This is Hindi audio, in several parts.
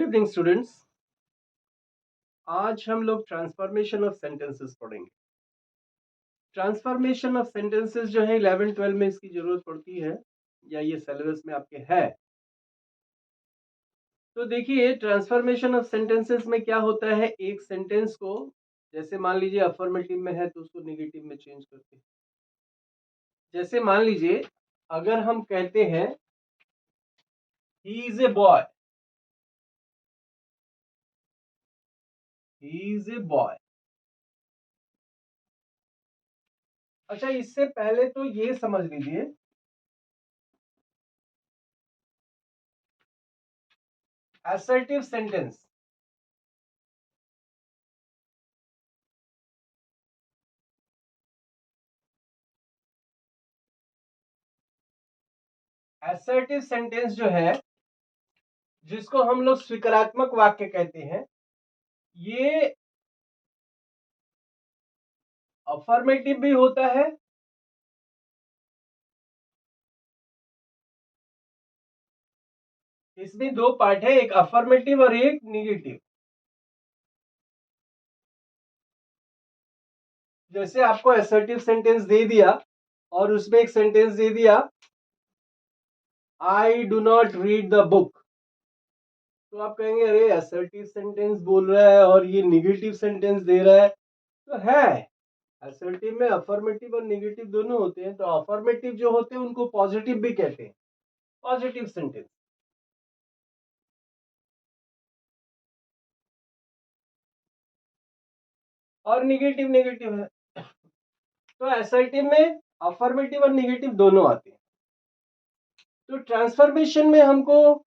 Evening students. आज हम लोग ट्रांसफॉर्मेशन ऑफ सेंटेंसेस पढ़ेंगे। ट्रांसफॉर्मेशन ऑफ सेंटेंसेस जो है 11-12 में इसकी जरूरत पड़ती है या ये सिलेबस में आपके है। तो देखिए ट्रांसफॉर्मेशन ऑफ सेंटेंसेस में क्या होता है, एक सेंटेंस को जैसे मान लीजिए अफर्मेटिव में है तो उसको नेगेटिव में चेंज करते हैं। जैसे मान लीजिए अगर हम कहते हैं he is a boy, he is a boy. अच्छा, इससे पहले तो ये समझ लीजिए असर्टिव सेंटेंस, असर्टिव सेंटेंस जो है जिसको हम लोग स्वीकारात्मक वाक्य कहते हैं, ये अफर्मेटिव भी होता है इसमें दो पार्ट है, एक अफर्मेटिव और एक निगेटिव। जैसे आपको असर्टिव सेंटेंस दे दिया और उसमें एक सेंटेंस दे दिया I do not read the book, तो आप कहेंगे अरे असर्टिव सेंटेंस बोल रहा है और ये निगेटिव सेंटेंस दे रहा है। तो है, असर्टिव में अफर्मेटिव और निगेटिव दोनों होते हैं। तो अफर्मेटिव जो होते हैं उनको पॉजिटिव भी कहते हैं, पॉजिटिव सेंटेंस। और निगेटिव नेगेटिव है। तो असर्टिव में अफर्मेटिव और निगेटिव दोनों आते हैं। तो ट्रांसफॉर्मेशन में हमको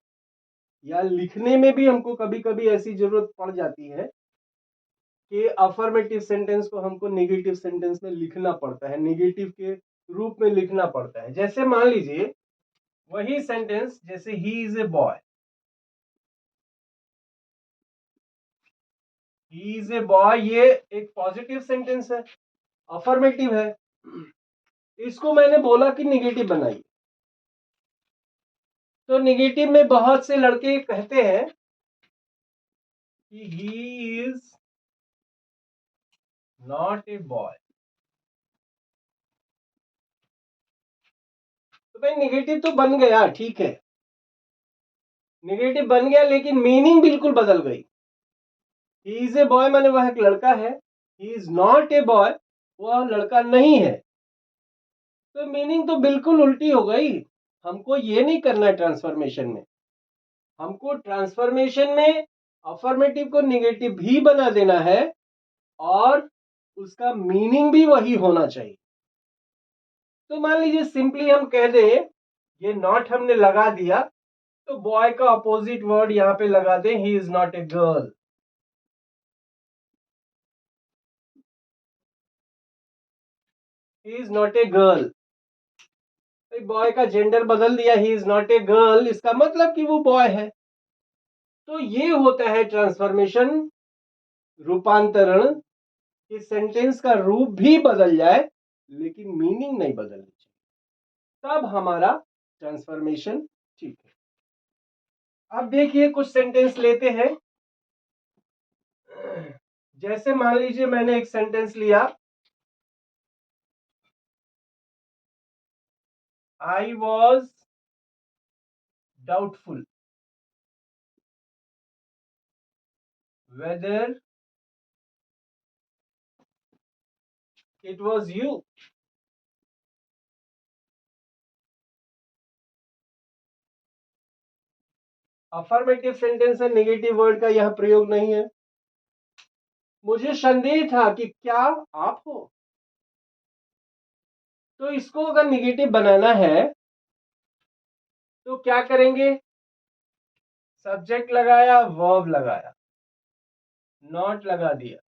या लिखने में भी हमको कभी कभी ऐसी जरूरत पड़ जाती है कि अफर्मेटिव सेंटेंस को हमको नेगेटिव सेंटेंस में लिखना पड़ता है, नेगेटिव के रूप में लिखना पड़ता है। जैसे मान लीजिए वही सेंटेंस, जैसे he is a boy, he is a boy, ये एक पॉजिटिव सेंटेंस है, अफर्मेटिव है। इसको मैंने बोला कि निगेटिव बनाइए, तो निगेटिव में बहुत से लड़के कहते हैं कि he is not a boy. तो भाई निगेटिव तो बन गया, ठीक है, निगेटिव बन गया, लेकिन मीनिंग बिल्कुल बदल गई। ही इज ए बॉय माने वह एक लड़का है, he is not a boy, वह लड़का नहीं है। तो मीनिंग तो बिल्कुल उल्टी हो गई। हमको ये नहीं करना है ट्रांसफॉर्मेशन में। हमको ट्रांसफॉर्मेशन में अफर्मेटिव को निगेटिव भी बना देना है और उसका मीनिंग भी वही होना चाहिए। तो मान लीजिए सिंपली हम कह दें, ये नॉट हमने लगा दिया, तो बॉय का अपोजिट वर्ड यहां पे लगा दें, he is not a girl. He is not a girl, boy का जेंडर बदल दिया, he is not a girl, इसका मतलब कि वो बॉय है। तो ये होता है ट्रांसफॉर्मेशन, रूपांतरण, कि सेंटेंस का रूप भी बदल जाए लेकिन मीनिंग नहीं बदलनी चाहिए, तब हमारा ट्रांसफॉर्मेशन ठीक है। अब देखिए कुछ सेंटेंस लेते हैं। जैसे मान लीजिए मैंने एक सेंटेंस लिया, I was doubtful whether it was you. Affirmative sentence है, नेगेटिव वर्ड का यह प्रयोग नहीं है। मुझे संदेह था कि क्या आप हो। तो इसको अगर निगेटिव बनाना है तो क्या करेंगे, सब्जेक्ट लगाया, वर्ब लगाया, नॉट लगा दिया।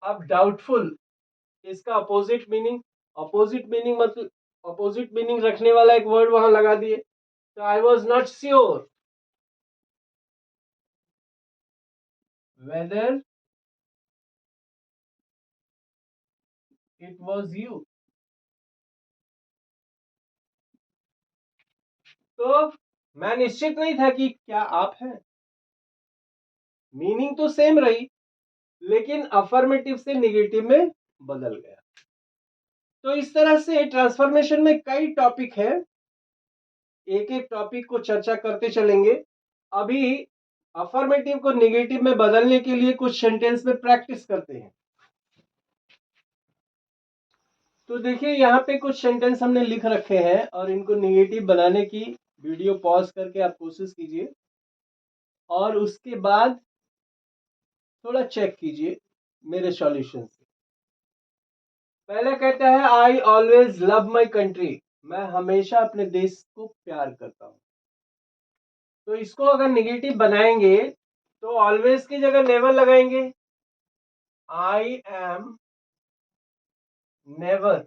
अब डाउटफुल, इसका अपोजिट मीनिंग, अपोजिट मीनिंग मतलब अपोजिट मीनिंग रखने वाला एक वर्ड वहां लगा दिए। तो I was not sure whether it was you. तो मैं निश्चित नहीं था कि क्या आप हैं। मीनिंग तो सेम रही, लेकिन अफर्मेटिव से निगेटिव में बदल गया। तो इस तरह से ट्रांसफॉर्मेशन में कई टॉपिक है, एक एक टॉपिक को चर्चा करते चलेंगे। अभी अफर्मेटिव को निगेटिव में बदलने के लिए कुछ सेंटेंस में प्रैक्टिस करते हैं। तो देखिए यहाँ पे कुछ सेंटेंस हमने लिख रखे हैं और इनको निगेटिव बनाने की वीडियो पॉज करके आप कोशिश कीजिए और उसके बाद थोड़ा चेक कीजिए मेरे सॉल्यूशन से। पहला कहता है I always love my country, मैं हमेशा अपने देश को प्यार करता हूं। तो इसको अगर निगेटिव बनाएंगे तो ऑलवेज की जगह नेवर लगाएंगे, I am never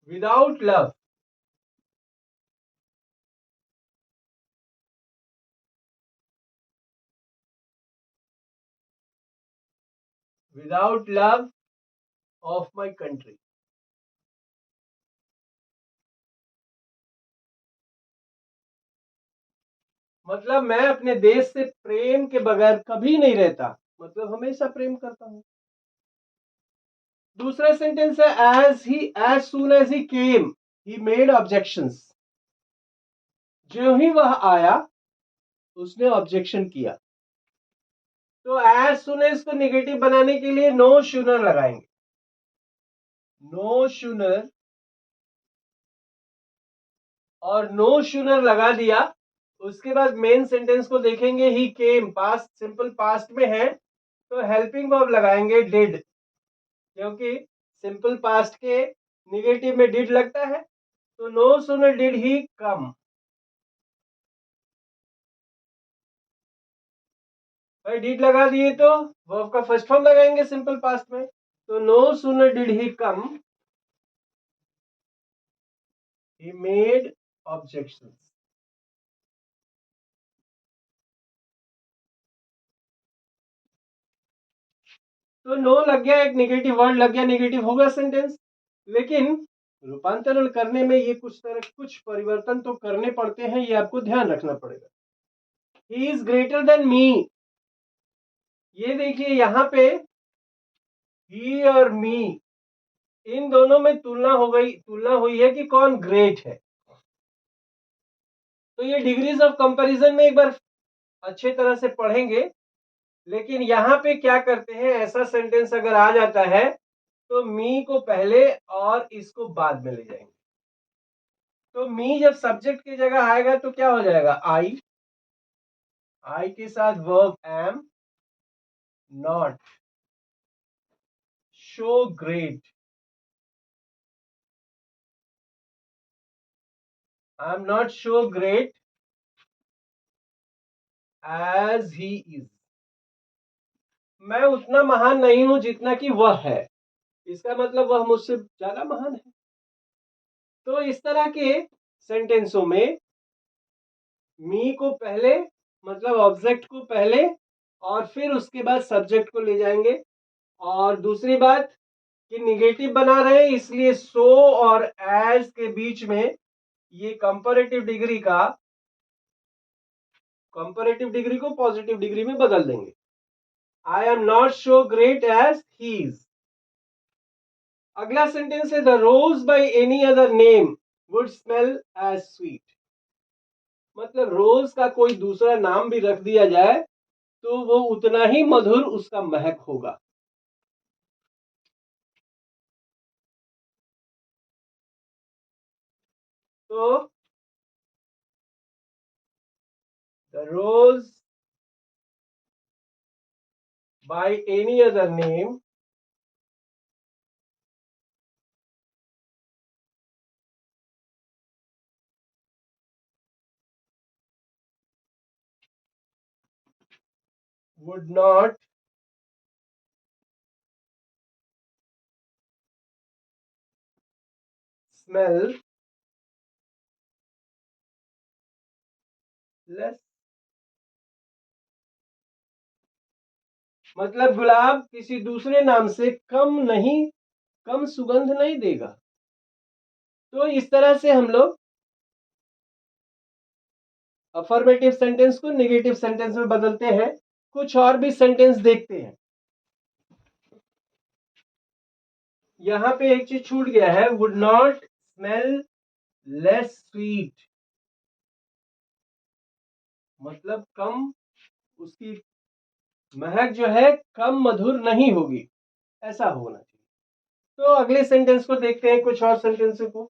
without love. Without love of my country, मतलब मैं अपने देश से प्रेम के बगैर कभी नहीं रहता, मतलब हमेशा प्रेम करता हूं। दूसरा सेंटेंस है as soon as he came he made objections, जो ही वह आया उसने ऑब्जेक्शन किया। तो एज सुन एज को निगेटिव बनाने के लिए नो शूनर लगाएंगे, नो शूनर, और नो शूनर लगा दिया। उसके बाद मेन सेंटेंस को देखेंगे, he came past simple past में है तो हेल्पिंग वर्ब लगाएंगे डिड, क्योंकि सिंपल पास्ट के निगेटिव में डिड लगता है। तो नो सूनर डिड ही कम, भाई डिड लगा दिए तो वर्ब का फर्स्ट फॉर्म लगाएंगे सिंपल पास्ट में। तो no sooner did he come he made objections. तो नो लग गया, एक नेगेटिव वर्ड लग गया, नेगेटिव हो गया सेंटेंस। लेकिन रूपांतरण करने में ये कुछ परिवर्तन तो करने पड़ते हैं, ये आपको ध्यान रखना पड़ेगा। He is greater than me, ये देखिए यहाँ पे ही और मी इन दोनों में तुलना हुई है कि कौन ग्रेट है। तो ये डिग्रीज ऑफ कंपैरिजन में एक बार अच्छे तरह से पढ़ेंगे। लेकिन यहाँ पे क्या करते हैं, ऐसा सेंटेंस अगर आ जाता है तो मी को पहले और इसको बाद में ले जाएंगे। तो मी जब सब्जेक्ट की जगह आएगा तो क्या हो जाएगा, आई, आई के साथ verb am not so great, I am not so great as he is, मैं उतना महान नहीं हूं जितना कि वह है, इसका मतलब वह मुझसे ज्यादा महान है। तो इस तरह के सेंटेंसों में मी को पहले, मतलब ऑब्जेक्ट को पहले और फिर उसके बाद सब्जेक्ट को ले जाएंगे। और दूसरी बात कि निगेटिव बना रहे हैं इसलिए सो और एज के बीच में ये कंपैरेटिव डिग्री को पॉजिटिव डिग्री में बदल देंगे। I am not so great as he is. अगला सेंटेंस है the rose by any other name would smell as sweet, मतलब रोज का कोई दूसरा नाम भी रख दिया जाए तो वो उतना ही मधुर उसका महक होगा। तो the rose by any other name would not smell less, मतलब गुलाब किसी दूसरे नाम से कम सुगंध नहीं देगा। तो इस तरह से हम लोग अफर्मेटिव सेंटेंस को नेगेटिव सेंटेंस में बदलते हैं। कुछ और भी सेंटेंस देखते हैं। यहां पे एक चीज छूट गया है, would not smell less sweet, मतलब कम, उसकी महक जो है कम मधुर नहीं होगी, ऐसा होना चाहिए। तो अगले सेंटेंस को देखते हैं, कुछ और सेंटेंस को।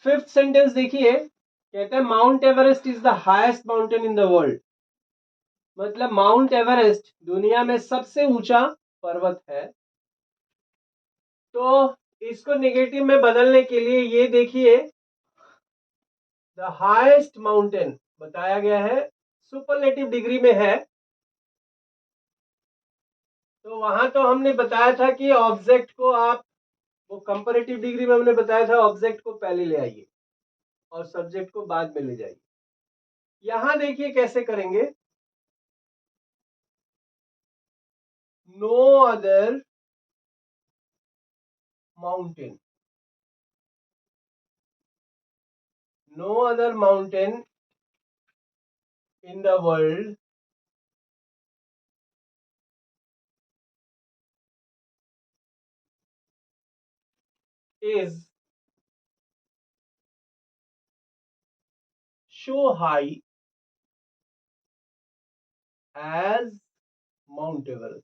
फिफ्थ सेंटेंस देखिए, कहते हैं mount Everest is the highest mountain in the world, मतलब माउंट एवरेस्ट दुनिया में सबसे ऊंचा पर्वत है। तो इसको नेगेटिव में बदलने के लिए ये देखिए, द हाईएस्ट माउंटेन बताया गया है, सुपरलेटिव डिग्री में है। तो वहां तो हमने बताया था कि ऑब्जेक्ट को आप, वो कंपैरेटिव डिग्री में हमने बताया था ऑब्जेक्ट को पहले ले आइए और सब्जेक्ट को बाद में ले जाइए। यहां देखिए कैसे करेंगे, no other mountain, no other mountain in the world is so high as Mount Everest।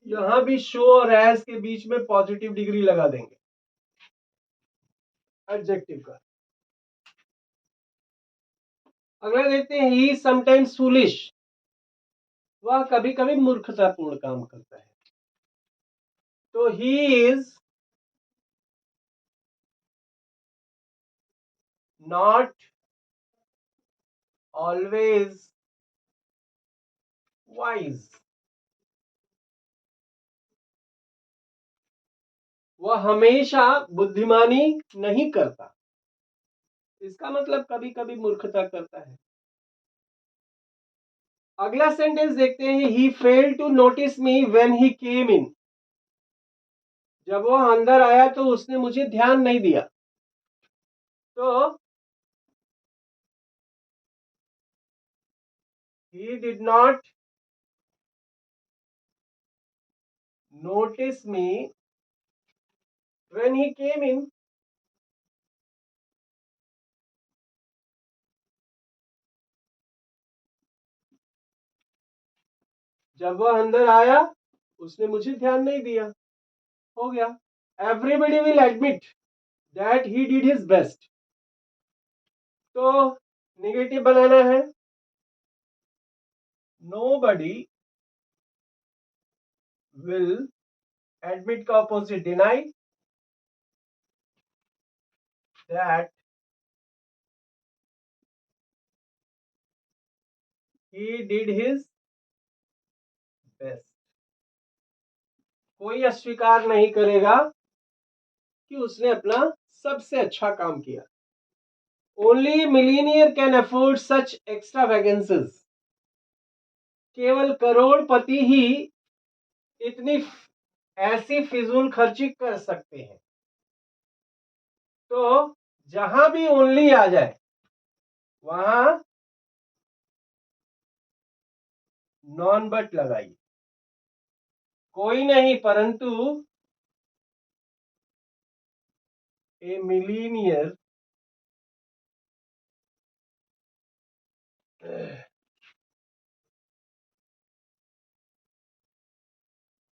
यहां भी शो और एज के बीच में पॉजिटिव डिग्री लगा देंगे एडजेक्टिव का। अगला देखते हैं, ही समटाइम्स फूलिश, वह कभी कभी मूर्खतापूर्ण काम करता है। तो he is not always wise, वह हमेशा बुद्धिमानी नहीं करता, इसका मतलब कभी कभी मूर्खता करता है। अगला सेंटेंस देखते हैं, he failed to notice me when he came in, जब वो अंदर आया तो उसने मुझे ध्यान नहीं दिया। तो he did not notice me when he came in। जब वह अंदर आया उसने मुझे ध्यान नहीं दिया, हो गया। Everybody will admit that he did his best, तो नेगेटिव बनाना है, nobody will admit का opposite deny, that he did his best। कोई अस्वीकार नहीं करेगा कि उसने अपना सबसे अच्छा काम किया। Only millionaire can afford such extra vacancies, केवल करोड़पति ही इतनी ऐसी फिजूल खर्ची कर सकते हैं। तो जहां भी ओनली आ जाए वहां नॉन बट लगाइए, कोई नहीं परंतु a millionaire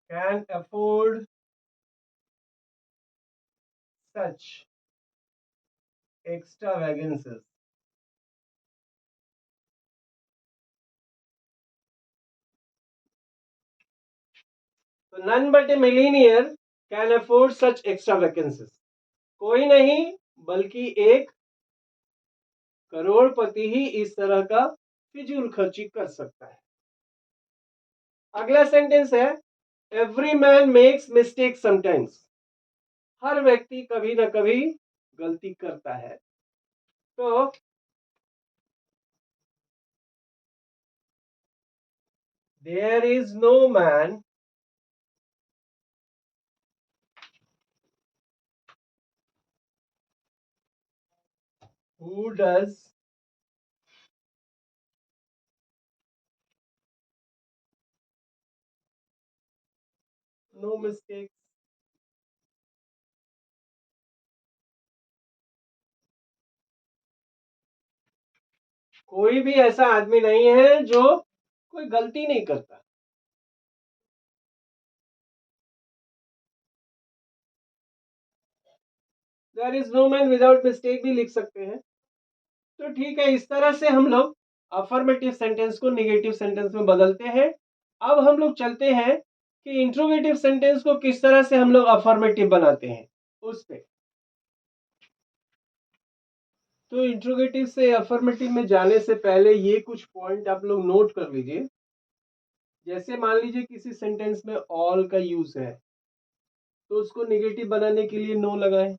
can afford such extra vacancies. तो none but a millionaire can afford such extra vacancies, कोई नहीं बल्कि एक करोड़पति ही इस तरह का फिजूल खर्ची कर सकता है। अगला सेंटेंस है, every man makes mistake sometimes, हर व्यक्ति कभी ना कभी गलती करता है। तो there is no man Who does no mistakes? कोई भी ऐसा आदमी नहीं है जो कोई गलती नहीं करता। There is no man without mistake भी लिख सकते हैं। तो ठीक है, इस तरह से हम लोग अफर्मेटिव सेंटेंस को निगेटिव सेंटेंस में बदलते हैं। अब हम लोग चलते हैं कि इंट्रोगेटिव सेंटेंस को किस तरह से हम लोग अफर्मेटिव बनाते हैं उस पे। तो इंट्रोगेटिव से अफर्मेटिव में जाने से पहले ये कुछ पॉइंट आप लोग नोट कर लीजिए। जैसे मान लीजिए किसी सेंटेंस में ऑल का यूज है, तो उसको निगेटिव बनाने के लिए नो लगाएं।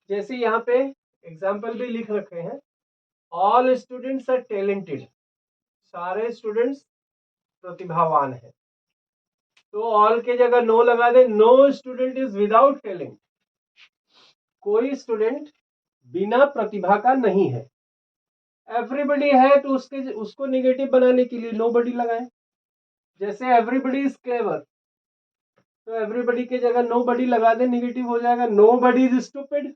जैसे यहाँ पे एग्जाम्पल भी लिख रखे हैं, ऑल स्टूडेंट्स आर टैलेंटेड, सारे स्टूडेंट्स प्रतिभावान है। तो ऑल के जगह नो लगा दे, no student is without talent, कोई स्टूडेंट बिना प्रतिभा का नहीं है। एवरीबडी है तो उसको निगेटिव बनाने के लिए नो बडी लगाए। जैसे एवरीबडी इज क्लेवर, तो एवरीबडी के जगह नो बडी लगा दे, निगेटिव हो जाएगा, नो बडी इज स्टूपिड।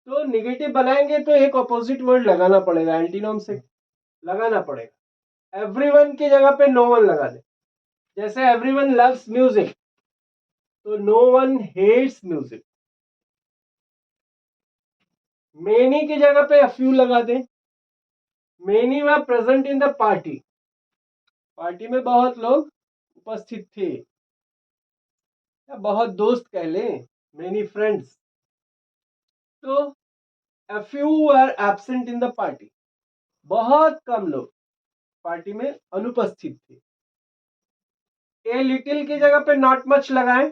तो निगेटिव बनाएंगे तो एक ऑपोजिट वर्ड लगाना पड़ेगा, एंटीनोम से लगाना पड़ेगा। एवरीवन की जगह पे नो वन लगा दे। जैसे एवरीवन लव्स म्यूजिक, तो no one hates music. Many की जगह पे अ फ्यू लगा दे। Many were present in the party, party में बहुत लोग उपस्थित थे, या बहुत दोस्त कह लें, मेनी फ्रेंड्स। तो a few were absent in the party, बहुत कम लोग पार्टी में अनुपस्थित थे। ए लिटिल की जगह पे नॉट मच लगाएं।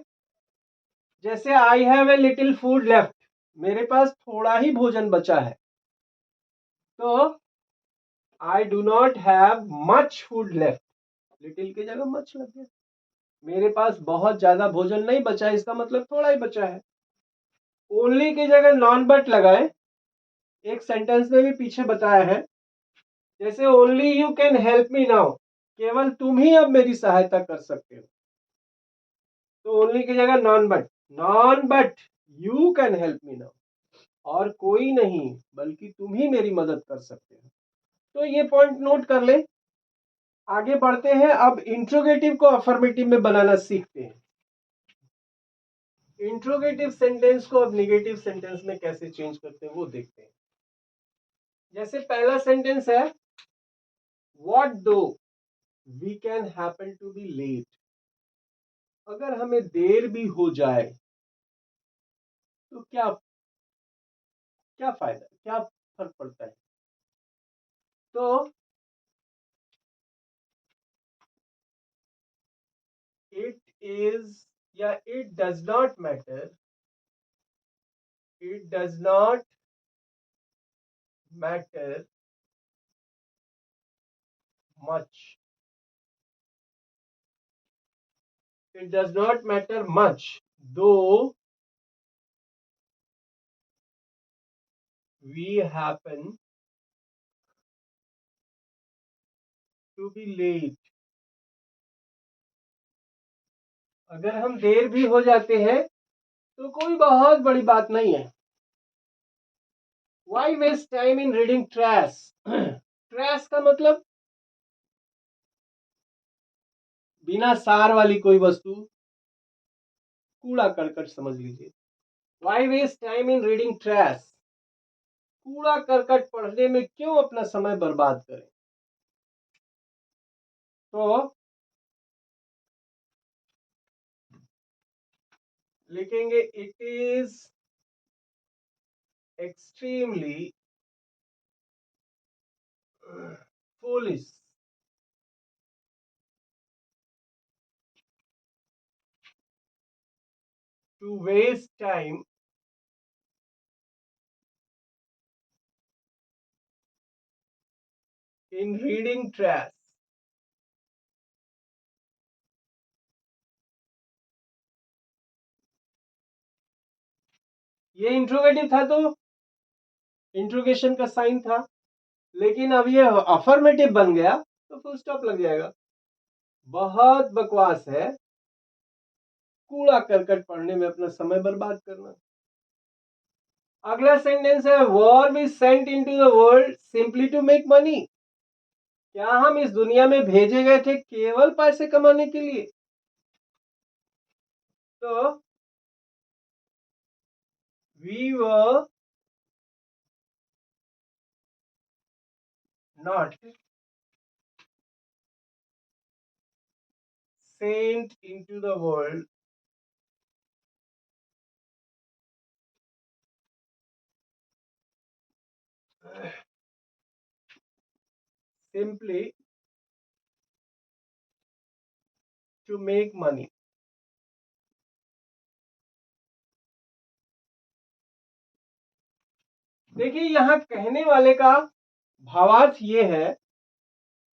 जैसे I have a little food left, मेरे पास थोड़ा ही भोजन बचा है। तो I do not have much food left, little की जगह मच लग गया। मेरे पास बहुत ज्यादा भोजन नहीं बचा है, इसका मतलब थोड़ा ही बचा है। ओनली की जगह नॉन बट लगाए। एक सेंटेंस में भी पीछे बताया है, जैसे only you can help me now, केवल तुम ही अब मेरी सहायता कर सकते हो। तो ओनली की जगह non but you can help me now, और कोई नहीं बल्कि तुम ही मेरी मदद कर सकते हो। तो ये पॉइंट नोट कर ले। आगे बढ़ते हैं, अब इंट्रोगेटिव को अफर्मेटिव में बनाना सीखते हैं। इंट्रोगेटिव सेंटेंस को अब निगेटिव सेंटेंस में कैसे चेंज करते हैं वो देखते हैं। जैसे पहला सेंटेंस है, what though we can happen to be late, अगर हमें देर भी हो जाए तो क्या क्या फायदा, क्या फर्क पड़ता है। तो इट इज, या it does not matter, it does not matter much, it does not matter much though we happen to be late, अगर हम देर भी हो जाते हैं तो कोई बहुत बड़ी बात नहीं है। Why waste time in reading trash? Trash का मतलब बिना सार वाली कोई वस्तु, कूड़ा करकट समझ लीजिए। Why waste time in reading trash? कूड़ा करकट पढ़ने में क्यों अपना समय बर्बाद करें। तो लिखेंगे, it is extremely foolish to waste time in reading trash। ये इंट्रोगेटिव था, तो इंट्रोगेशन का साइन था, लेकिन अब ये अफर्मेटिव बन गया तो फुल स्टॉप लग जाएगा। बहुत बकवास है कूड़ा करकट पढ़ने में अपना समय बर्बाद करना। अगला सेंटेंस है were we sent into the world simply to make money. क्या हम इस दुनिया में भेजे गए थे केवल पैसे कमाने के लिए? तो we were not sent into the world simply to make money। देखिए यहां कहने वाले का भावार्थ ये है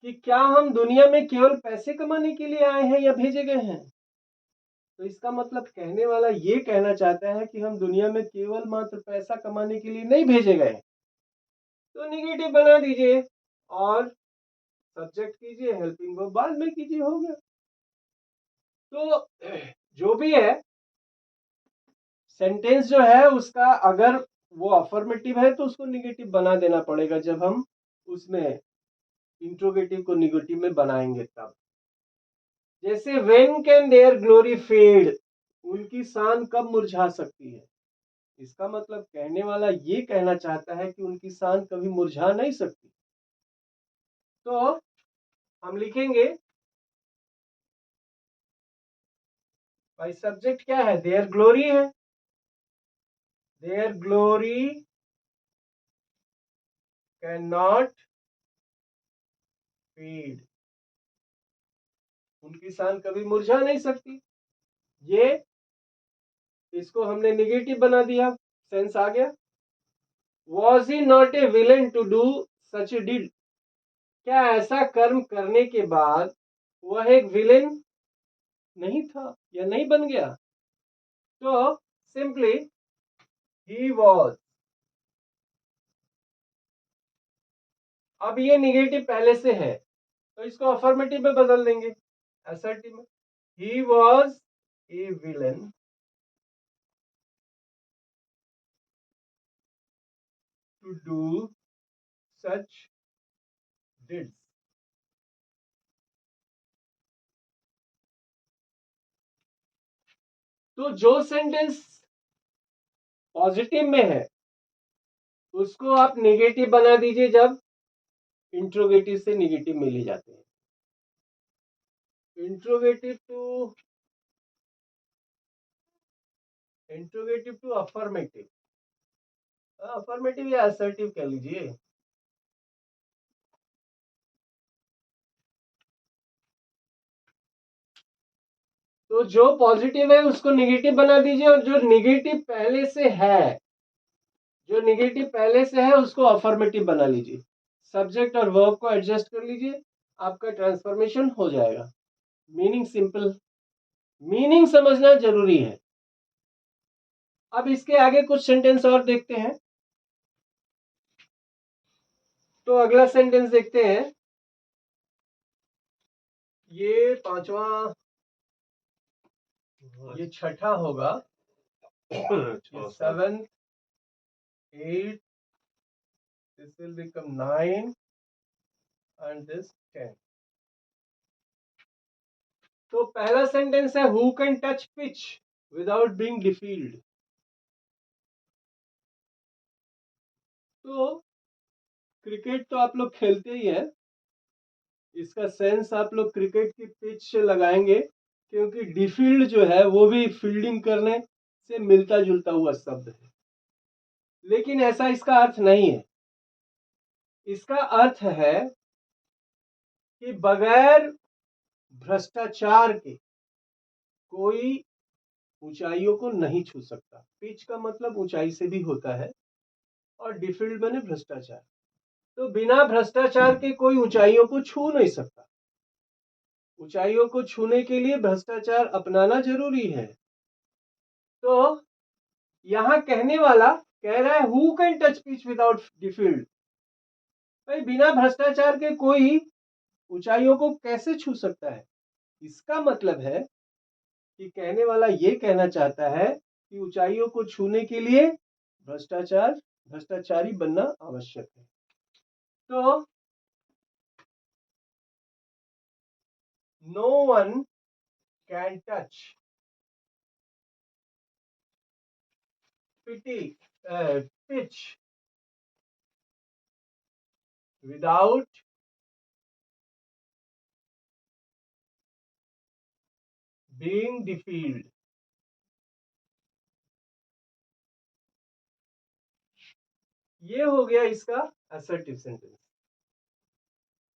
कि क्या हम दुनिया में केवल पैसे कमाने के लिए आए हैं या भेजे गए हैं? तो इसका मतलब कहने वाला ये कहना चाहता है कि हम दुनिया में केवल मात्र पैसा कमाने के लिए नहीं भेजे गए। तो निगेटिव बना दीजिए और सब्जेक्ट कीजिए, हेल्पिंग वर्ब बाद में कीजिए, हो गया। तो जो भी है सेंटेंस जो है उसका अगर वो अफर्मेटिव है तो उसको निगेटिव बना देना पड़ेगा जब हम उसमें इंट्रोगेटिव को निगेटिव में बनाएंगे तब। जैसे when can their glory fade, उनकी शान कब मुरझा सकती है? इसका मतलब कहने वाला ये कहना चाहता है कि उनकी शान कभी मुरझा नहीं सकती। तो हम लिखेंगे भाई सब्जेक्ट क्या है, देयर ग्लोरी है, their glory can not fade, उनकी शान कभी मुरझा नहीं सकती। ये इसको हमने निगेटिव बना दिया, सेंस आ गया। Was he not a villain to do such a deed, क्या ऐसा कर्म करने के बाद वह एक विलेन नहीं था या नहीं बन गया? तो सिंपली ही वॉज। अब ये निगेटिव पहले से है तो इसको अफर्मेटिव में बदल देंगे, असर्टिव में। He was a villain to do such deeds. तो जो सेंटेंस पॉजिटिव में है उसको आप नेगेटिव बना दीजिए जब इंट्रोगेटिव से नेगेटिव मिल जाते हैं। इंट्रोगेटिव टू अफर्मेटिव, अफर्मेटिव या असर्टिव कह लीजिए। तो जो पॉजिटिव है उसको नेगेटिव बना दीजिए और जो नेगेटिव पहले से है, जो नेगेटिव पहले से है उसको अफर्मेटिव बना लीजिए। सब्जेक्ट और वर्ब को एडजस्ट कर लीजिए, आपका ट्रांसफॉर्मेशन हो जाएगा। मीनिंग सिंपल, मीनिंग समझना जरूरी है। अब इसके आगे कुछ सेंटेंस और देखते हैं। तो अगला सेंटेंस देखते हैं, ये पांचवा, ये छठा होगा, 7th 8th, this will become 9 and this 10। तो पहला सेंटेंस है who can touch pitch without being डिफील्ड। तो क्रिकेट तो आप लोग खेलते ही है, इसका सेंस आप लोग क्रिकेट की पिच से लगाएंगे क्योंकि डिफील्ड जो है वो भी फील्डिंग करने से मिलता जुलता हुआ शब्द है, लेकिन ऐसा इसका अर्थ नहीं है। इसका अर्थ है कि बगैर भ्रष्टाचार के कोई ऊंचाइयों को नहीं छू सकता। पिच का मतलब ऊंचाई से भी होता है और डिफील्ड माने भ्रष्टाचार। तो बिना भ्रष्टाचार के कोई ऊंचाइयों को छू नहीं सकता। ऊंचाइयों को छूने के लिए भ्रष्टाचार अपनाना जरूरी है। तो यहां कहने वाला कह रहा है who can touch pitch without defiled. भाई बिना भ्रष्टाचार के कोई ऊंचाइयों को कैसे छू सकता है? इसका मतलब है कि कहने वाला ये कहना चाहता है कि ऊंचाइयों को छूने के लिए भ्रष्टाचारी बनना आवश्यक है। तो no one can touch pitch without being defeated। ये हो गया इसका assertive सेंटेंस।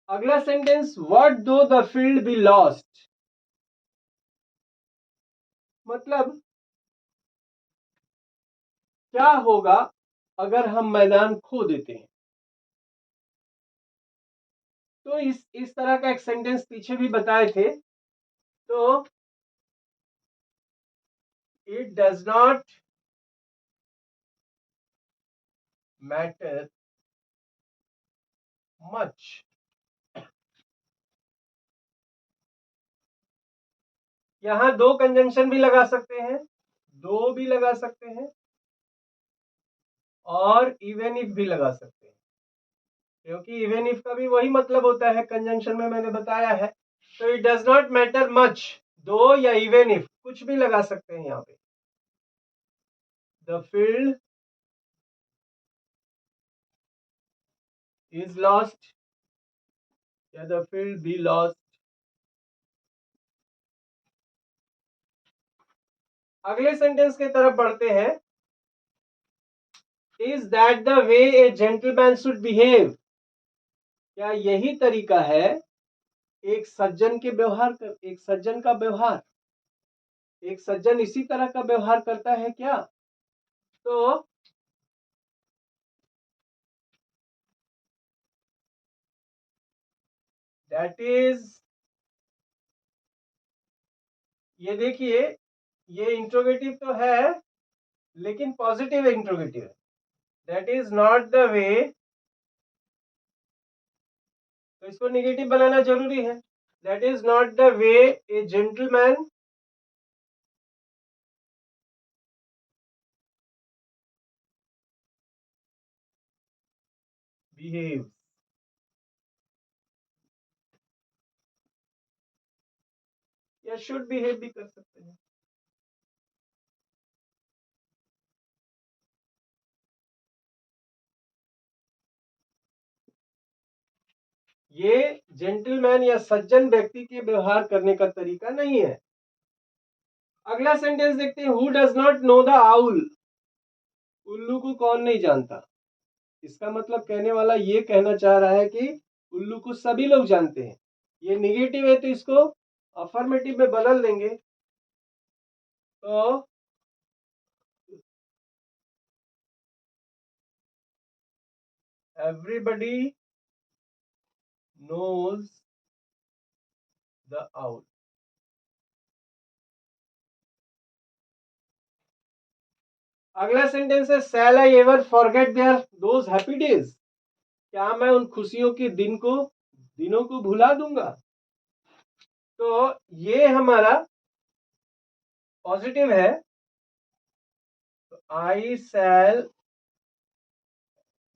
अगला sentence, what though the field be lost, मतलब क्या होगा अगर हम मैदान खो देते हैं। तो इस तरह का एक सेंटेंस पीछे भी बताए थे। तो it does not matter much, यहां दो कंजंक्शन भी लगा सकते हैं, दो भी लगा सकते हैं और इवन इफ भी लगा सकते हैं, क्योंकि इवन इफ का भी वही मतलब होता है कंजंक्शन में, मैंने बताया है। तो it does not matter much, दो या इवन इफ कुछ भी लगा सकते हैं यहां पे। द फील्ड इज लॉस्ट या द फील्ड बी लॉस्ट। अगले सेंटेंस की तरफ बढ़ते हैं। Is that the way A gentleman should behave, क्या यही तरीका है एक सज्जन के व्यवहार कर, एक सज्जन का व्यवहार, एक सज्जन इसी तरह का व्यवहार करता है क्या? तो दैट इज, ये देखिए ये इंट्रोगेटिव तो है लेकिन पॉजिटिव इंट्रोगेटिव है। That is not the way, तो इसको निगेटिव बनाना जरूरी है। That is not the way A gentleman behaves, या शुड बिहेव भी कर सकते हैं। ये जेंटलमैन या सज्जन व्यक्ति के व्यवहार करने का तरीका नहीं है। अगला सेंटेंस देखते हैं, who does not know the owl, उल्लू को कौन नहीं जानता। इसका मतलब कहने वाला ये कहना चाह रहा है कि उल्लू को सभी लोग जानते हैं। ये निगेटिव है तो इसको अफर्मेटिव में बदल देंगे। तो एवरीबडी नोज द आउल। अगला सेंटेंस है, shall I ever forget there those happy days, क्या मैं उन खुशियों के दिनों को भुला दूंगा। तो ये हमारा पॉजिटिव है, तो आई शैल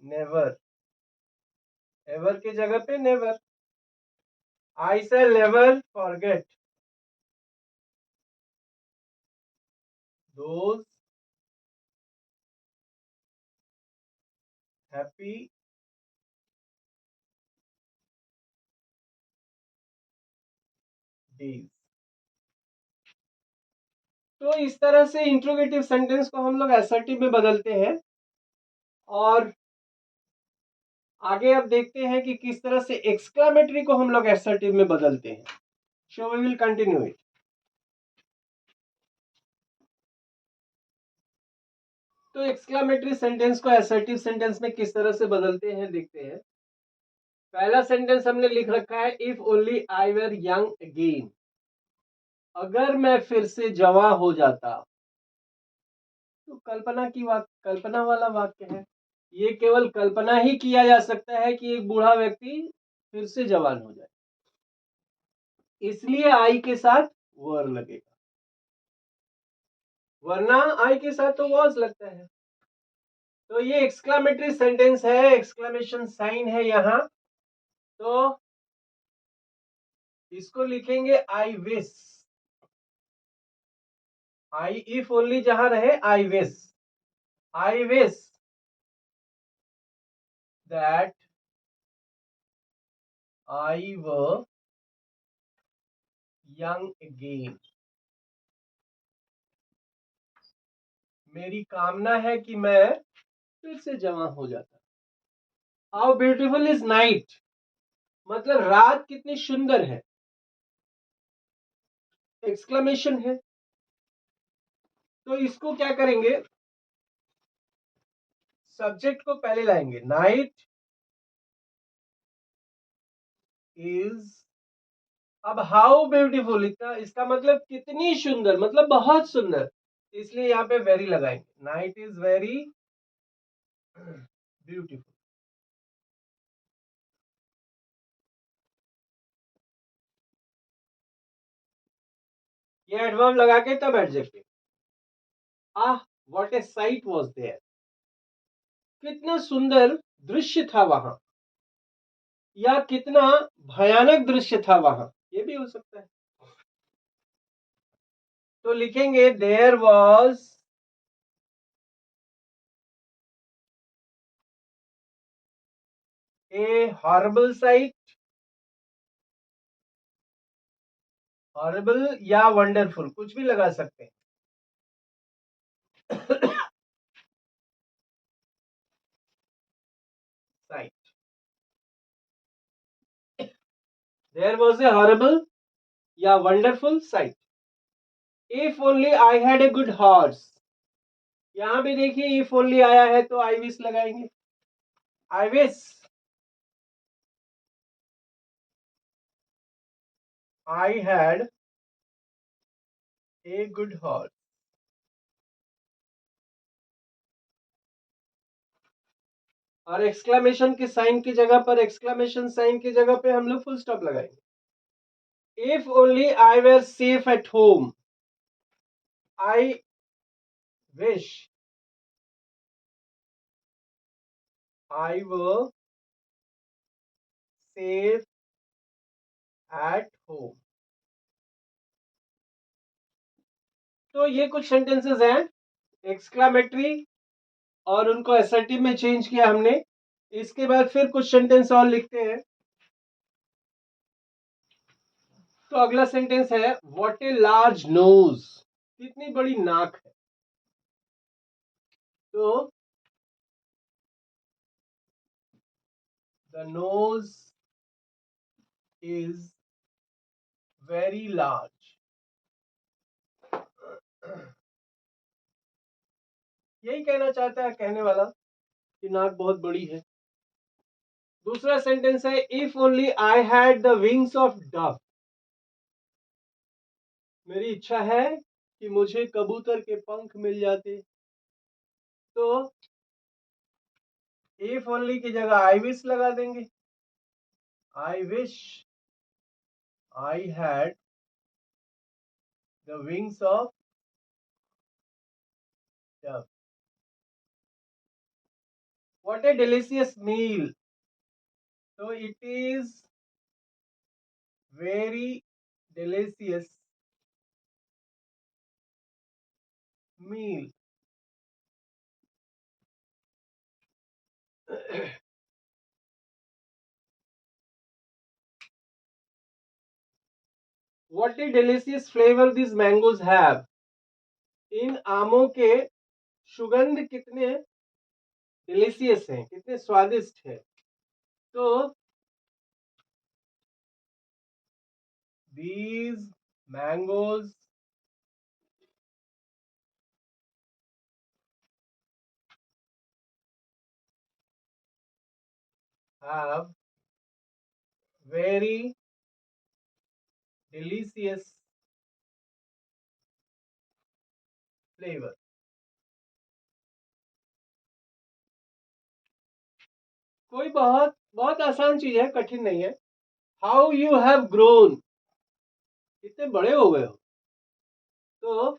नेवर, एवर की जगह पे never, I shell never forget those happy days. तो इस तरह से इंट्रोगेटिव सेंटेंस को हम लोग असर्टिव में बदलते हैं। और आगे अब देखते हैं कि किस तरह से एक्सक्लामेटरी को हम लोग असर्टिव में बदलते हैं। So we will continue it. तो एक्सक्लामेटरी सेंटेंस को असर्टिव सेंटेंस में किस तरह से बदलते हैं देखते हैं। पहला सेंटेंस हमने लिख रखा है, if only I were young again, अगर मैं फिर से जवां हो जाता। तो कल्पना की बात कल्पना वाला वाक्य है। ये केवल कल्पना ही किया जा सकता है कि एक बूढ़ा व्यक्ति फिर से जवान हो जाए, इसलिए आई के साथ वर लगेगा, वरना आई के साथ तो वॉज लगता है। तो ये एक्सक्लामेटरी सेंटेंस है, एक्सक्लेमेशन साइन है यहां, तो इसको लिखेंगे आई विश। आई इफ ओनली जहां रहे आई wish, I wish that I were young again. मेरी कामना है कि मैं फिर से जवान हो जाता। हाउ ब्यूटीफुल इज नाइट, मतलब रात कितनी सुंदर है, एक्सक्लेमेशन है। तो इसको क्या करेंगे, सब्जेक्ट को पहले लाएंगे, नाइट इज, अब हाउ ब्यूटीफुल, इतना इसका मतलब कितनी सुंदर, मतलब बहुत सुंदर, इसलिए यहाँ पे वेरी लगाएंगे, नाइट इज वेरी ब्यूटीफुल। ये एडवर्ब लगा के तब adjective. Ah what a sight was there, कितना सुंदर दृश्य था वहां, या कितना भयानक दृश्य था वहां, ये भी हो सकता है। तो लिखेंगे there was a horrible sight, horrible या वंडरफुल कुछ भी लगा सकते हैं। Sight, there was a horrible या wonderful sight. If only I had a good horse, यहां भी देखिए इफ ओनली आया है तो आई विश लगाएंगे, आई wish I had a good horse. और एक्सक्लेमेशन के साइन की जगह पर, एक्सक्लेमेशन साइन की जगह पे हम लोग फुल स्टॉप लगाएंगे। If only I were safe at home, I wish I were safe at home. तो ये कुछ सेंटेंसेस हैं एक्सक्लामेटरी, और उनको असर्टिव में चेंज किया हमने। इसके बाद फिर कुछ सेंटेंस और लिखते हैं। तो अगला सेंटेंस है व्हाट ए लार्ज नोज, कितनी बड़ी नाक है। तो the nose is very large, यही कहना चाहता है कहने वाला कि नाक बहुत बड़ी है। दूसरा सेंटेंस है if only I had the wings of Dove, मेरी इच्छा है कि मुझे कबूतर के पंख मिल जाते। तो इफ ओनली की जगह आई विश लगा देंगे, I wish I had the wings of dove. What a delicious meal, तो it is very delicious meal. What a delicious flavour this mangoes have, इन आमों के सुगंध कितने डिलीशियस हैं, कितने स्वादिष्ट है। तो these mangoes have very delicious flavor। कोई बहुत बहुत आसान चीज है, कठिन नहीं है। हाउ यू हैव ग्रोन, कितने बड़े हो गए हो। तो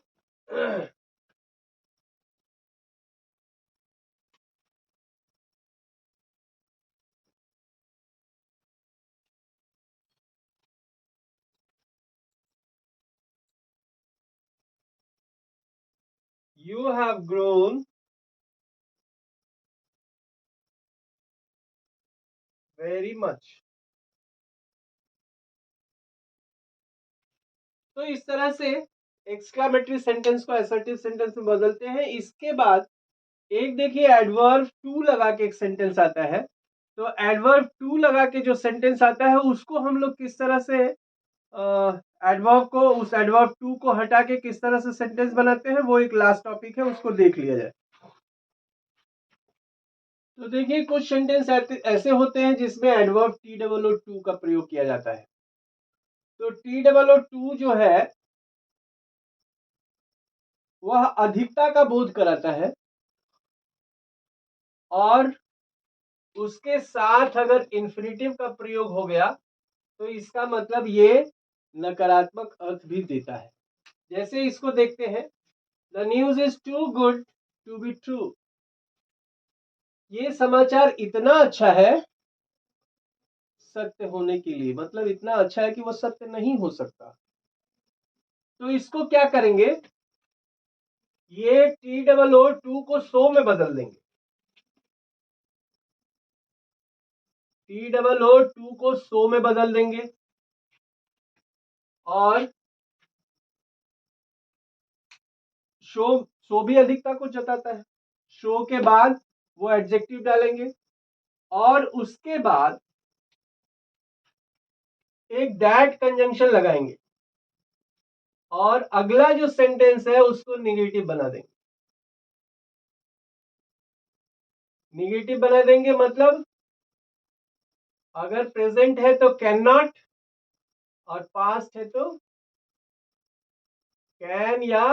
you have grown very much. तो इस तरह से एक्सक्लामेटरी सेंटेंस को असर्टिव सेंटेंस में बदलते हैं। इसके बाद एक देखिए एडवर्ब टू लगा के एक सेंटेंस आता है। तो एडवर्ब टू लगा के जो सेंटेंस आता है उसको हम लोग किस तरह से एडवर्ब को, उस एडवर्ब टू को हटा के किस तरह से सेंटेंस बनाते हैं, वो एक लास्ट टॉपिक है, उसको देख लिया जाए। तो देखिए कुछ सेंटेंस ऐसे होते हैं जिसमें adverb T double O too का प्रयोग किया जाता है। तो टी डबल ओ टू जो है वह अधिकता का बोध कराता है, और उसके साथ अगर इंफिनिटिव का प्रयोग हो गया तो इसका मतलब ये नकारात्मक अर्थ भी देता है। जैसे इसको देखते हैं, the news is too good to be true. ये समाचार इतना अच्छा है सत्य होने के लिए, मतलब इतना अच्छा है कि वो सत्य नहीं हो सकता। तो इसको क्या करेंगे, ये टी डबल ओ टू को सो में बदल देंगे। टी डबल ओ टू को सो में बदल देंगे, और शो भी अधिकता को जताता है। शो के बाद वो एडजेक्टिव डालेंगे, और उसके बाद एक दैट कंजंक्शन लगाएंगे, और अगला जो सेंटेंस है उसको निगेटिव बना देंगे। निगेटिव बना देंगे मतलब अगर प्रेजेंट है तो कैन नॉट, और पास्ट है तो कैन, या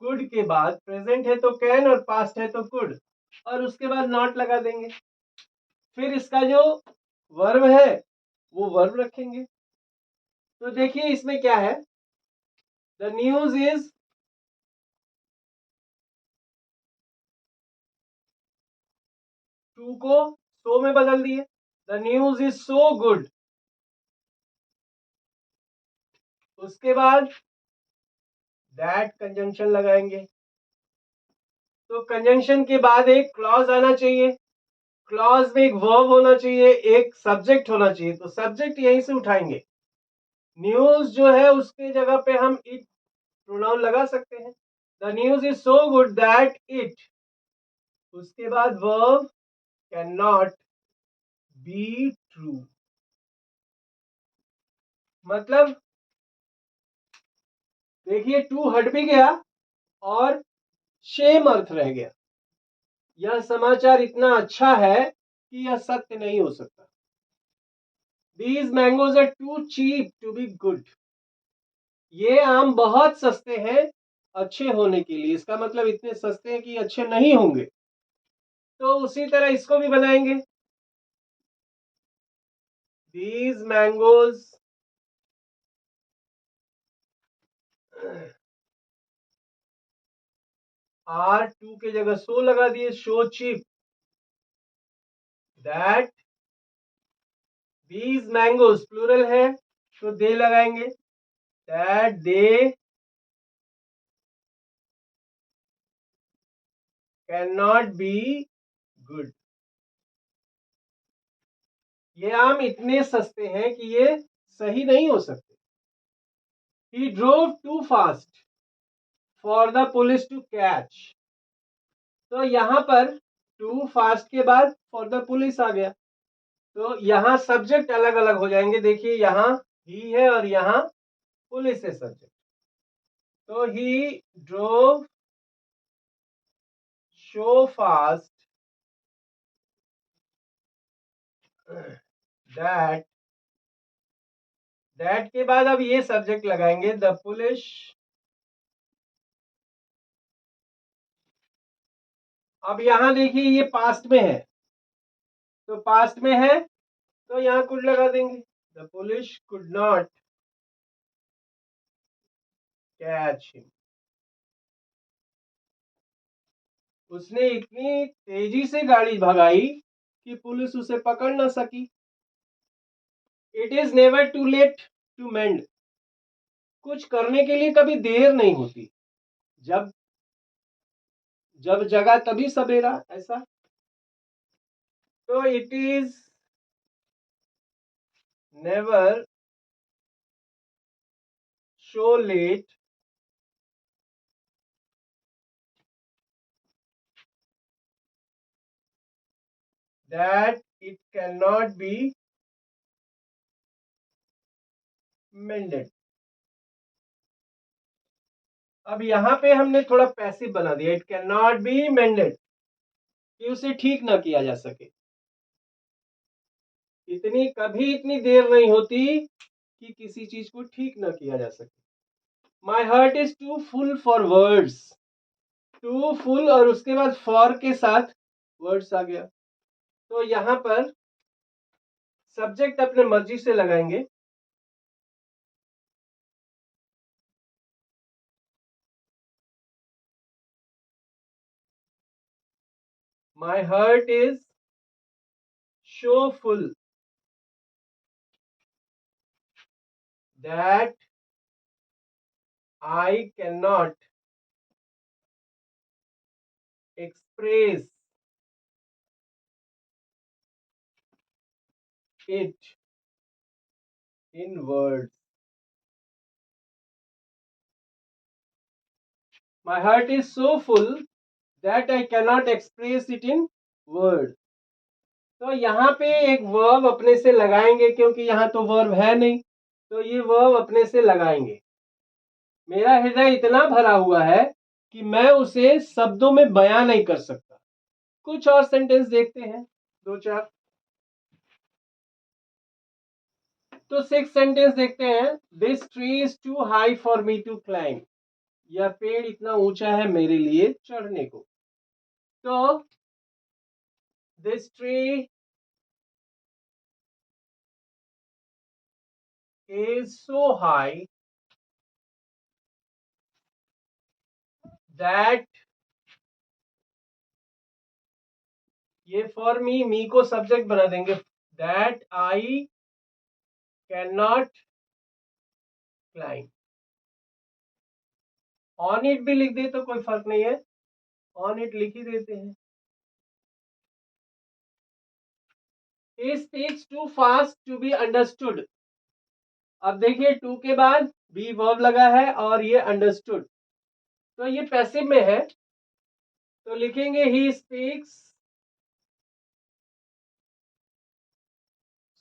कुड के बाद, प्रेजेंट है तो कैन और पास्ट है तो कुड, और उसके बाद नॉट लगा देंगे। फिर इसका जो वर्ब है वो वर्ब रखेंगे। तो देखिए इसमें क्या है, द न्यूज इज, टू को सो में बदल दिए, the news is so good. उसके बाद दैट कंजंक्शन लगाएंगे। तो कंजंक्शन के बाद एक क्लॉज आना चाहिए, क्लॉज में एक वर्ब होना चाहिए, एक सब्जेक्ट होना चाहिए। तो सब्जेक्ट यहीं से उठाएंगे, न्यूज जो है उसके जगह पे हम इट प्रोनाउन लगा सकते हैं। The news is so good that it, उसके बाद verb can not be true. मतलब देखिए टू हट भी गया और सेम अर्थ रह गया। यह समाचार इतना अच्छा है कि यह सत्य नहीं हो सकता। These mangoes are too cheap to be good. ये आम बहुत सस्ते हैं अच्छे होने के लिए, इसका मतलब इतने सस्ते हैं कि अच्छे नहीं होंगे। तो उसी तरह इसको भी बनाएंगे, These mangoes are, टू के जगह सो लगा दिए, so cheap, that these mangoes plural है तो दे लगाएंगे, that they can not be good. ये आम इतने सस्ते हैं कि ये सही नहीं हो सकते। He drove too fast for the police to catch. तो यहाँ पर टू फास्ट के बाद फॉर द पुलिस आ गया, तो यहाँ सब्जेक्ट अलग अलग हो जाएंगे। देखिए यहाँ ही है और यहाँ पुलिस है सब्जेक्ट। तो he drove so fast that, that के बाद अब ये सब्जेक्ट लगाएंगे, द पुलिस। अब यहाँ देखिए ये पास्ट में है, तो पास्ट में है तो यहाँ कुड लगा देंगे। The police could not catch him. उसने इतनी तेजी से गाड़ी भगाई कि पुलिस उसे पकड़ ना सकी। It is never too late to mend. कुछ करने के लिए कभी देर नहीं होती। जब जब जगा तभी सवेरा, ऐसा। तो it is never so let that it can not B मेंडेड। अब यहाँ पे हमने थोड़ा पैसिव बना दिया, इट कैन नॉट बी मेंडेड, कि उसे ठीक ना किया जा सके। कभी इतनी देर नहीं होती कि किसी चीज को ठीक ना किया जा सके। My heart is too full for words. Too full और उसके बाद फॉर के साथ वर्ड्स आ गया। तो यहाँ पर सब्जेक्ट अपने मर्जी से लगाएंगे। माई heart is so full that I cannot express it in words. My heart is so full that I cannot express it in words. तो यहाँ पे एक वर्ब अपने से लगाएंगे, क्योंकि यहाँ तो वर्ब है नहीं, तो ये वर्ब अपने से लगाएंगे। मेरा हृदय इतना भरा हुआ है कि मैं उसे शब्दों में बयां नहीं कर सकता। कुछ और सेंटेंस देखते हैं, दो चार। तो 6 सेंटेंस देखते हैं। This tree is too high for me to climb. यह पेड़ इतना ऊंचा है मेरे लिए चढ़ने को। तो this tree is so high that, ये फॉर मी को सब्जेक्ट बना देंगे, that I can not climb. On it भी लिख दे तो कोई फर्क नहीं है, ऑन इट लिख ही देते हैं। He speaks too fast to be understood। अब देखिए टू के बाद बी वर्ब लगा है और ये अंडरस्टूड, तो ये पैसिव में है, तो लिखेंगे he speaks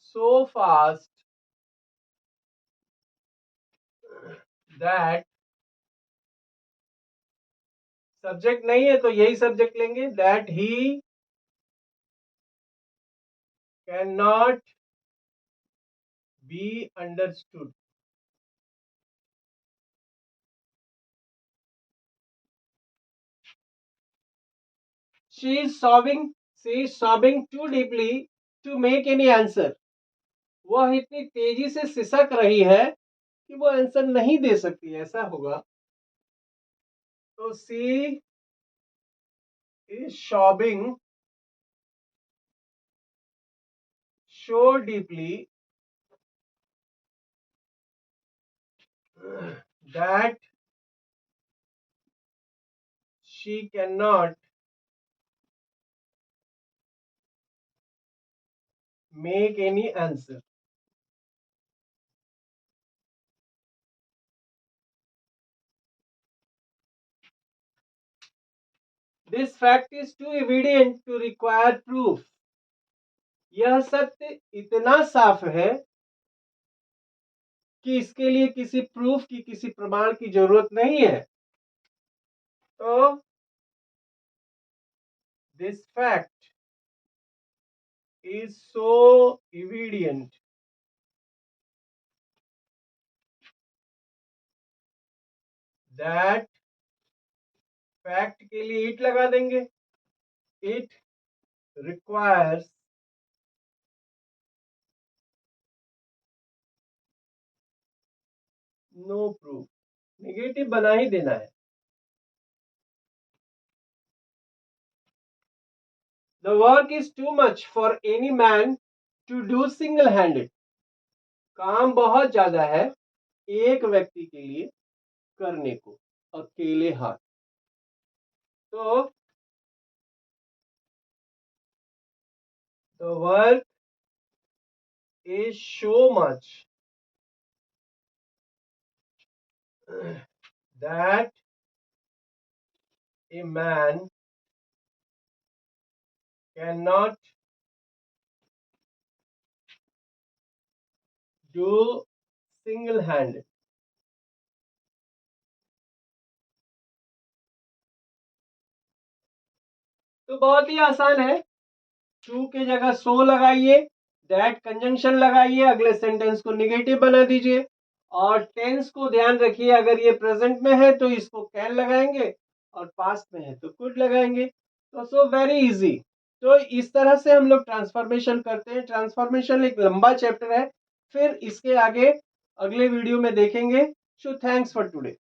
so fast that, subject नहीं है तो यही सब्जेक्ट लेंगे, that he can not be understood. She is sobbing too deeply to make any answer. वह इतनी तेजी से सिसक रही है कि वो आंसर नहीं दे सकती, ऐसा होगा। तो she is sobbing so deeply that she cannot make any answer। This fact is too evident to require proof। यह सत्य इतना साफ है कि इसके लिए किसी प्रूफ की, किसी प्रमाण की जरूरत नहीं है। तो this fact is so evident that, fact के लिए इट लगा देंगे, it requires no proof, negative बना ही देना है। The work is too much for any man to do single handed, काम बहुत ज्यादा है एक व्यक्ति के लिए करने को अकेले हाथ। तो the work is so much that a man cannot do single handed। तो बहुत ही आसान है, टू के जगह सो लगाइए, दैट कंजंक्शन लगाइए, अगले सेंटेंस को निगेटिव बना दीजिए, और टेंस को ध्यान रखिए, अगर ये प्रेजेंट में है तो इसको कैन लगाएंगे और पास्ट में है तो कुड लगाएंगे। तो सो वेरी इजी। तो इस तरह से हम लोग ट्रांसफॉर्मेशन करते हैं। ट्रांसफॉर्मेशन एक लंबा चैप्टर है, फिर इसके आगे अगले वीडियो में देखेंगे। So thanks for today.